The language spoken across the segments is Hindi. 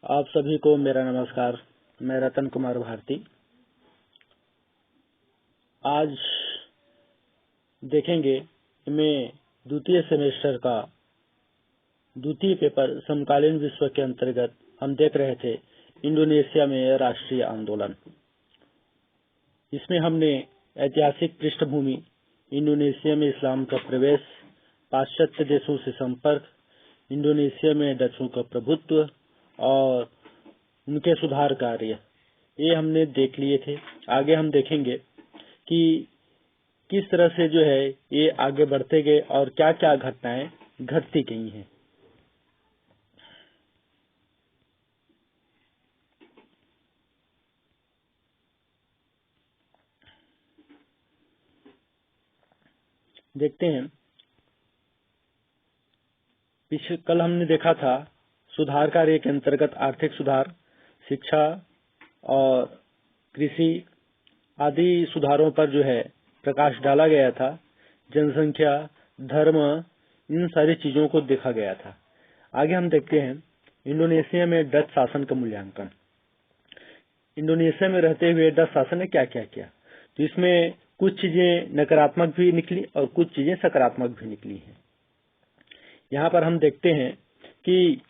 आप सभी को मेरा नमस्कार। मैं रतन कुमार भारती। आज देखेंगे मैं द्वितीय सेमेस्टर का द्वितीय पेपर समकालीन विश्व के अंतर्गत हम देख रहे थे इंडोनेशिया में राष्ट्रीय आंदोलन। इसमें हमने ऐतिहासिक पृष्ठभूमि, इंडोनेशिया में इस्लाम का प्रवेश, पाश्चात्य देशों से संपर्क, इंडोनेशिया में डचों का प्रभुत्व और उनके सुधार कार्य, ये हमने देख लिए थे। आगे हम देखेंगे कि किस तरह से जो है ये आगे बढ़ते गए और क्या क्या घटनाएं घटती गई हैं। देखते हैं। कल हमने देखा था सुधार कार्य के अंतर्गत आर्थिक सुधार, शिक्षा और कृषि आदि सुधारों पर जो है प्रकाश डाला गया था। जनसंख्या, धर्म, इन सारी चीजों को देखा गया था। आगे हम देखते हैं इंडोनेशिया में डच शासन का मूल्यांकन। इंडोनेशिया में रहते हुए डच शासन ने क्या क्या किया, तो इसमें कुछ चीजें नकारात्मक भी निकली और कुछ चीजें सकारात्मक भी निकली हैं। यहाँ पर हम देखते हैं कि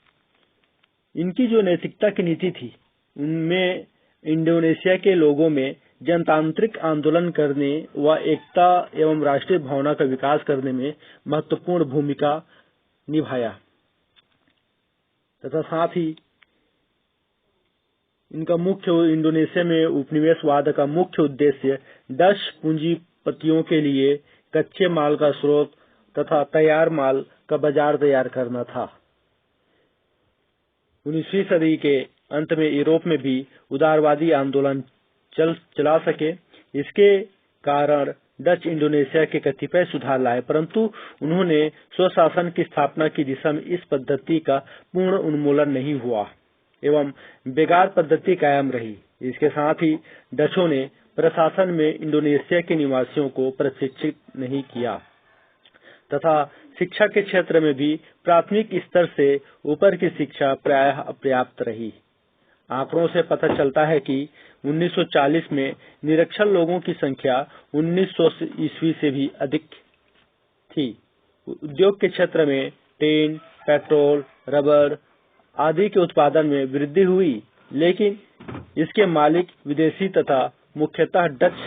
इनकी जो नैतिकता की नीति थी, उनमें इंडोनेशिया के लोगों में जनतांत्रिक आंदोलन करने व एकता एवं राष्ट्रीय भावना का विकास करने में महत्वपूर्ण भूमिका निभाया तथा साथ ही इनका मुख्य इंडोनेशिया में उपनिवेशवाद का मुख्य उद्देश्य डच पूंजीपतियों के लिए कच्चे माल का स्रोत तथा तैयार माल का बाजार तैयार करना था। 19वीं सदी के अंत में यूरोप में भी उदारवादी आंदोलन चला सके। इसके कारण डच इंडोनेशिया के कतिपय सुधार लाए, परंतु उन्होंने स्वशासन की स्थापना की दिशा में इस पद्धति का पूर्ण उन्मूलन नहीं हुआ एवं बेकार पद्धति कायम रही। इसके साथ ही डचों ने प्रशासन में इंडोनेशिया के निवासियों को प्रशिक्षित नहीं किया तथा शिक्षा के क्षेत्र में भी प्राथमिक स्तर से ऊपर की शिक्षा प्रायः अपर्याप्त रही। आंकड़ों से पता चलता है कि 1940 में निरक्षर लोगों की संख्या 1900 ईस्वी से भी अधिक थी। उद्योग के क्षेत्र में टेन, पेट्रोल, रबर आदि के उत्पादन में वृद्धि हुई, लेकिन इसके मालिक विदेशी तथा मुख्यतः डच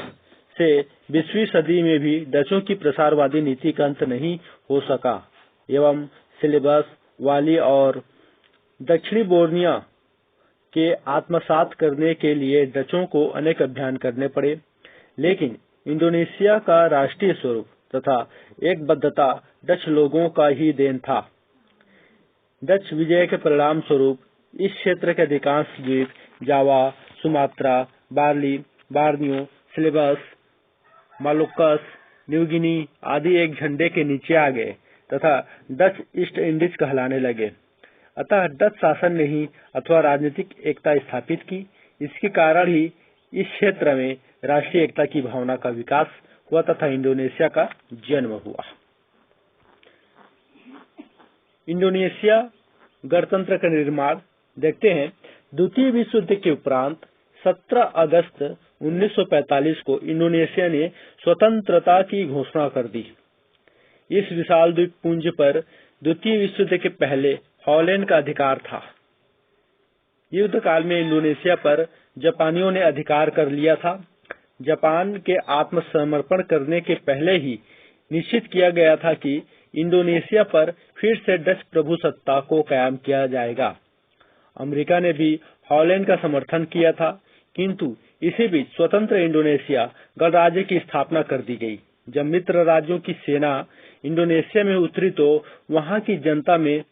से 20वीं सदी में भी डचों की प्रसारवादी नीति का अंत नहीं हो सका एवं सिलेबस, वाली और दक्षिणी बोर्निया के आत्मसात करने के लिए डचों को अनेक अभियान करने पड़े, लेकिन इंडोनेशिया का राष्ट्रीय स्वरूप तथा एकबद्धता डच लोगों का ही देन था। डच विजय के परिणाम स्वरूप इस क्षेत्र के अधिकांश द्वीप Java, Sumatra, Bali, Borneo, Celebes, Moluccas, New Guinea आदि एक झंडे के नीचे आ गए तथा डच ईस्ट इंडीज कहलाने लगे। अतः डच शासन ने ही अथवा राजनीतिक एकता स्थापित की। इसके कारण ही इस क्षेत्र में राष्ट्रीय एकता की भावना का विकास हुआ तथा इंडोनेशिया का जन्म हुआ। इंडोनेशिया गणतंत्र का निर्माण देखते हैं। द्वितीय विश्व युद्ध के उपरांत 17 अगस्त 1945 को इंडोनेशिया ने स्वतंत्रता की घोषणा कर दी। इस विशाल द्वीपपुंज पर द्वितीय विश्व युद्ध के पहले हॉलैंड का अधिकार था। युद्ध काल में इंडोनेशिया पर जापानियों ने अधिकार कर लिया था। जापान के आत्मसमर्पण करने के पहले ही निश्चित किया गया था कि इंडोनेशिया पर फिर से डच प्रभुसत्ता को कायम किया जाएगा। अमेरिका ने भी हॉलैंड का समर्थन किया था, किंतु इसी बीच स्वतंत्र इंडोनेशिया गणराज्य की स्थापना कर दी गई। जब मित्र राज्यों की सेना इंडोनेशिया में उतरी तो वहां की जनता में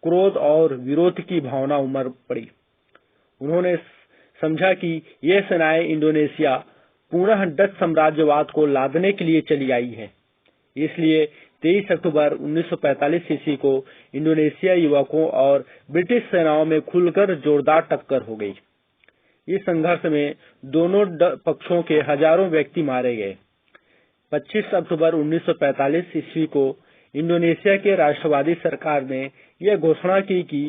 क्रोध और विरोध की भावना उमड़ पड़ी। उन्होंने समझा कि ये सेनाएं इंडोनेशिया पुनः डच साम्राज्यवाद को लादने के लिए चली आई है। इसलिए 23 अक्टूबर 1945 ईस्वी को इंडोनेशिया युवकों और ब्रिटिश सेनाओं में खुलकर जोरदार टक्कर हो गई। इस संघर्ष में दोनों पक्षों के हजारों व्यक्ति मारे गए। 25 अक्टूबर 1945 ईस्वी को इंडोनेशिया के राष्ट्रवादी सरकार ने यह घोषणा की कि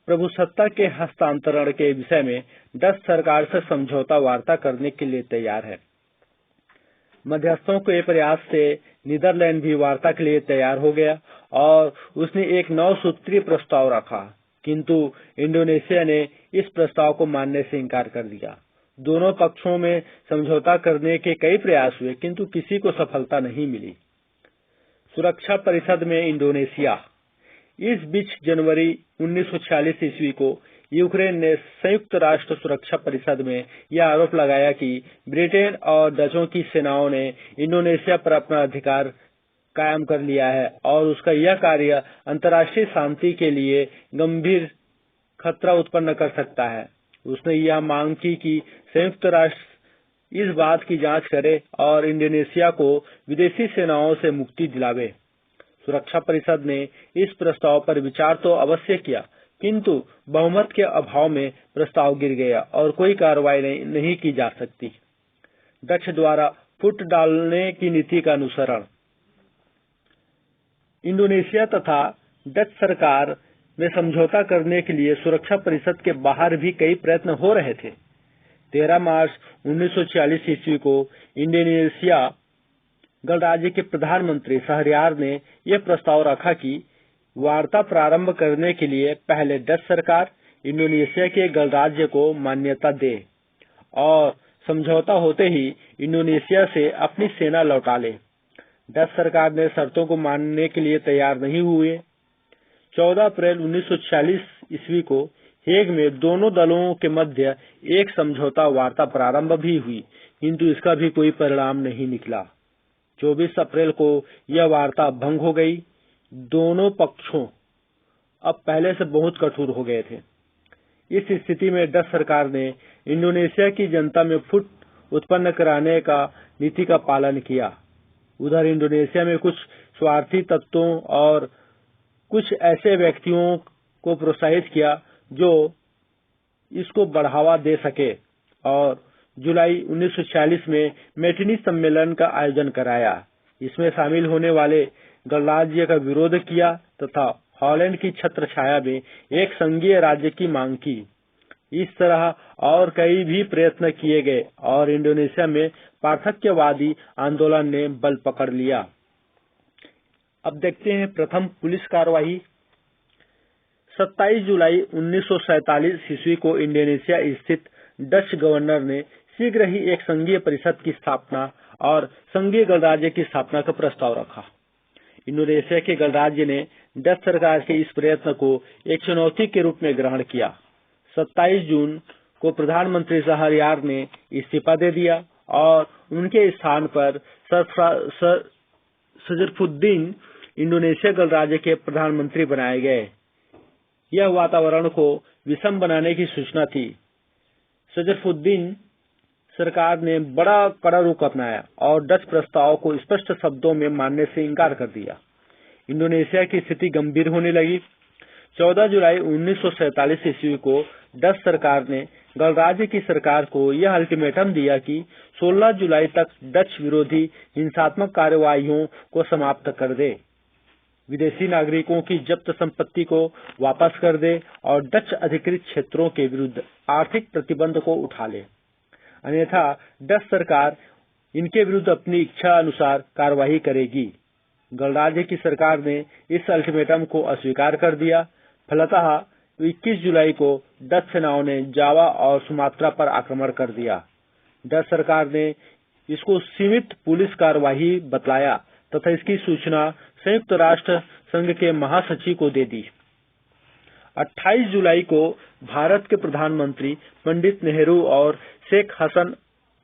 प्रभुसत्ता के हस्तांतरण के विषय में डच सरकार से समझौता वार्ता करने के लिए तैयार है। मध्यस्थों के प्रयास से नीदरलैंड भी वार्ता के लिए तैयार हो गया और उसने एक 9 सूत्रीय प्रस्ताव रखा, किंतु इंडोनेशिया ने इस प्रस्ताव को मानने से इनकार कर दिया। दोनों पक्षों में समझौता करने के कई प्रयास हुए, किंतु किसी को सफलता नहीं मिली। सुरक्षा परिषद में इंडोनेशिया। इस बीच जनवरी 1946 ईस्वी को यूक्रेन ने संयुक्त राष्ट्र सुरक्षा परिषद में यह आरोप लगाया कि ब्रिटेन और डचों की सेनाओं ने इंडोनेशिया पर अपना अधिकार कायम कर लिया है और उसका यह कार्य अंतर्राष्ट्रीय शांति के लिए गंभीर खतरा उत्पन्न कर सकता है। उसने यह मांग की कि संयुक्त राष्ट्र इस बात की जांच करे और इंडोनेशिया को विदेशी सेनाओं से मुक्ति दिलावे। सुरक्षा परिषद ने इस प्रस्ताव पर विचार तो अवश्य किया, किंतु बहुमत के अभाव में प्रस्ताव गिर गया और कोई कार्रवाई नहीं की जा सकती। डच द्वारा फुट डालने की नीति का अनुसरण। इंडोनेशिया तथा डच सरकार में समझौता करने के लिए सुरक्षा परिषद के बाहर भी कई प्रयत्न हो रहे थे। 13 मार्च 1946 ईस्वी को इंडोनेशिया गणराज्य के प्रधानमंत्री शहरयार ने यह प्रस्ताव रखा कि वार्ता प्रारंभ करने के लिए पहले डच सरकार इंडोनेशिया के गणराज्य को मान्यता दे और समझौता होते ही इंडोनेशिया से अपनी सेना लौटा ले। डच सरकार ने शर्तों को मानने के लिए तैयार नहीं हुए। 14 अप्रैल 1946 ईस्वी को हेग में दोनों दलों के मध्य एक समझौता वार्ता प्रारंभ भी हुई, किंतु इसका भी कोई परिणाम नहीं निकला। 24 अप्रैल को यह वार्ता भंग हो गई। दोनों पक्षों अब पहले से बहुत कठोर हो गए थे। इस स्थिति में डच सरकार ने इंडोनेशिया की जनता में फुट उत्पन्न कराने का नीति का पालन किया। उधर इंडोनेशिया में कुछ स्वार्थी तत्वों और कुछ ऐसे व्यक्तियों को प्रोत्साहित किया जो इसको बढ़ावा दे सके और जुलाई 1946 में मैटिनी सम्मेलन का आयोजन कराया। इसमें शामिल होने वाले गणराज्य का विरोध किया तथा हॉलैंड की छत्र छाया में एक संघीय राज्य की मांग की। इस तरह और कई भी प्रयत्न किए गए और इंडोनेशिया में पार्थक्यवादी आंदोलन ने बल पकड़ लिया। अब देखते हैं प्रथम पुलिस कार्रवाई। 27 जुलाई 1947 ईस्वी को इंडोनेशिया स्थित डच गवर्नर ने शीघ्र ही एक संघीय परिषद की स्थापना और संघीय गणराज्य की स्थापना का प्रस्ताव रखा। इंडोनेशिया के गणराज्य ने डच सरकार के इस प्रयत्न को एक चुनौती के रूप में ग्रहण किया। 27 जून को प्रधानमंत्री शहरयार ने इस्तीफा दे दिया और उनके स्थान पर सजरफुद्दीन इंडोनेशिया गणराज्य के प्रधानमंत्री बनाए गए। यह वातावरण को विषम बनाने की सूचना थी। सजरफुद्दीन सरकार ने बड़ा कड़ा रुख अपनाया और डच प्रस्ताव को स्पष्ट शब्दों में मानने से इनकार कर दिया। इंडोनेशिया की स्थिति गंभीर होने लगी। 14 जुलाई 1947 ईस्वी को डच सरकार ने गणराज्य की सरकार को यह अल्टीमेटम दिया कि 16 जुलाई तक डच विरोधी हिंसात्मक कार्यवाहियों को समाप्त कर दे, विदेशी नागरिकों की जब्त संपत्ति को वापस कर दे और डच अधिकृत क्षेत्रों के विरुद्ध आर्थिक प्रतिबंध को उठा ले, अन्यथा डच सरकार इनके विरुद्ध अपनी इच्छा अनुसार कार्रवाई करेगी। गणराज्य की सरकार ने इस अल्टीमेटम को अस्वीकार कर दिया। फलतः 21 जुलाई को डच सेनाओं ने जावा और सुमात्रा पर आक्रमण कर दिया। डच सरकार ने इसको सीमित पुलिस कार्रवाई बतलाया तथा इसकी सूचना संयुक्त राष्ट्र संघ के महासचिव को दे दी। 28 जुलाई को भारत के प्रधानमंत्री पंडित नेहरू और शेख हसन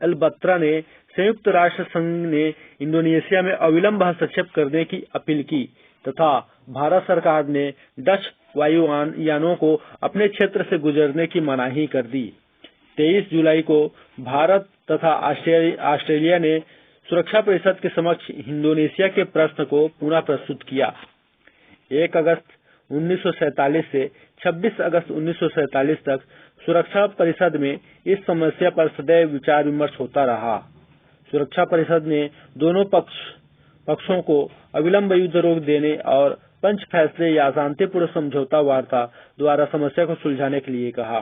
अल बत्रा ने संयुक्त राष्ट्र संघ ने इंडोनेशिया में अविलंब हस्तक्षेप करने की अपील की तथा भारत सरकार ने डच वायुयानों को अपने क्षेत्र से गुजरने की मनाही कर दी। 23 जुलाई को भारत तथा ऑस्ट्रेलिया ने सुरक्षा परिषद के समक्ष इंडोनेशिया के प्रश्न को पुनः प्रस्तुत किया। 1 अगस्त 1947 से 26 अगस्त 1947 तक सुरक्षा परिषद में इस समस्या पर सदैव विचार विमर्श होता रहा। सुरक्षा परिषद ने दोनों पक्षों को अविलंब युद्ध रोक देने और पंच फैसले या शांतिपूर्ण समझौता वार्ता द्वारा समस्या को सुलझाने के लिए कहा।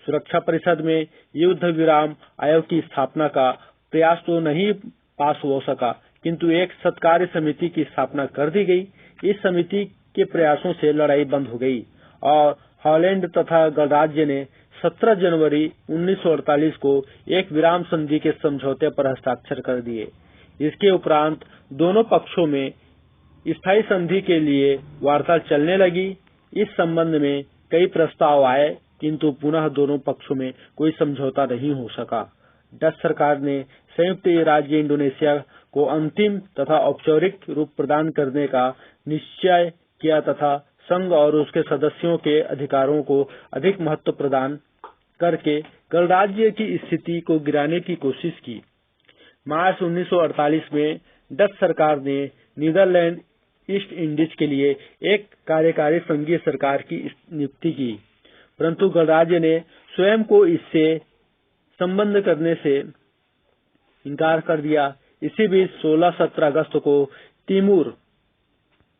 सुरक्षा परिषद में युद्ध विराम आयोग की स्थापना का प्रयास तो नहीं पास हो सका, किंतु एक सत्कार्य समिति की स्थापना कर दी गई। इस समिति के प्रयासों से लड़ाई बंद हो गई और हॉलैंड तथा गणराज्य ने 17 जनवरी 1948 को एक विराम संधि के समझौते पर हस्ताक्षर कर दिए। इसके उपरांत दोनों पक्षों में स्थायी संधि के लिए वार्ता चलने लगी। इस संबंध में कई प्रस्ताव आए, किंतु पुनः दोनों पक्षों में कोई समझौता नहीं हो सका। डच सरकार ने संयुक्त राज्य इंडोनेशिया को अंतिम तथा औपचारिक रूप प्रदान करने का निश्चय किया तथा संघ और उसके सदस्यों के अधिकारों को अधिक महत्व प्रदान करके गणराज्य की स्थिति को गिराने की कोशिश की। मार्च 1948 में डच सरकार ने नीदरलैंड ईस्ट इंडीज के लिए एक कार्यकारी संघीय सरकार की नियुक्ति की, परंतु गणराज्य ने स्वयं को इससे संबंध करने से इनकार कर दिया। इसी बीच 16-17 अगस्त को तिमोर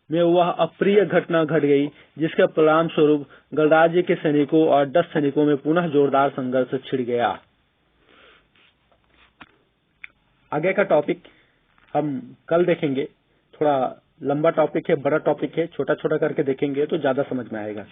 में वह अप्रिय घटना घट गई, जिसके परिणाम स्वरूप गणराज्य के सैनिकों और डच सैनिकों में पुनः जोरदार संघर्ष छिड़ गया। आगे का टॉपिक हम कल देखेंगे। थोड़ा लंबा टॉपिक है, बड़ा टॉपिक है, छोटा छोटा करके देखेंगे तो ज्यादा समझ में आएगा।